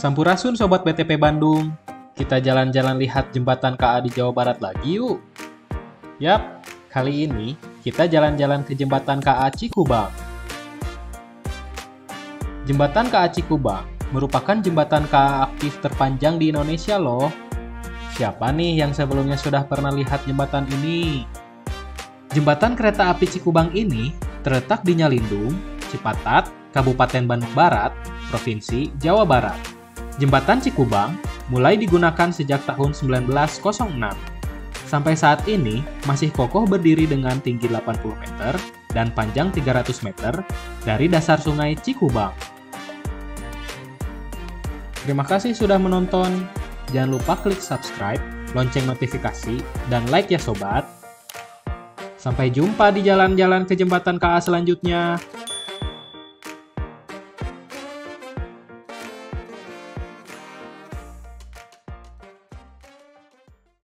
Sampurasun Sobat BTP Bandung. Kita jalan-jalan lihat jembatan KA di Jawa Barat lagi yuk. Yap, kali ini kita jalan-jalan ke jembatan KA Cikubang. Jembatan KA Cikubang merupakan jembatan KA aktif terpanjang di Indonesia loh. Siapa nih yang sebelumnya sudah pernah lihat jembatan ini? Jembatan kereta api Cikubang ini terletak di Nyalindung, Cipatat, Kabupaten Bandung Barat, Provinsi Jawa Barat. Jembatan Cikubang mulai digunakan sejak tahun 1906. Sampai saat ini masih kokoh berdiri dengan tinggi 80 meter dan panjang 300 meter dari dasar sungai Cikubang. Terima kasih sudah menonton. Jangan lupa klik subscribe, lonceng notifikasi, dan like ya sobat. Sampai jumpa di jalan-jalan ke jembatan KA selanjutnya.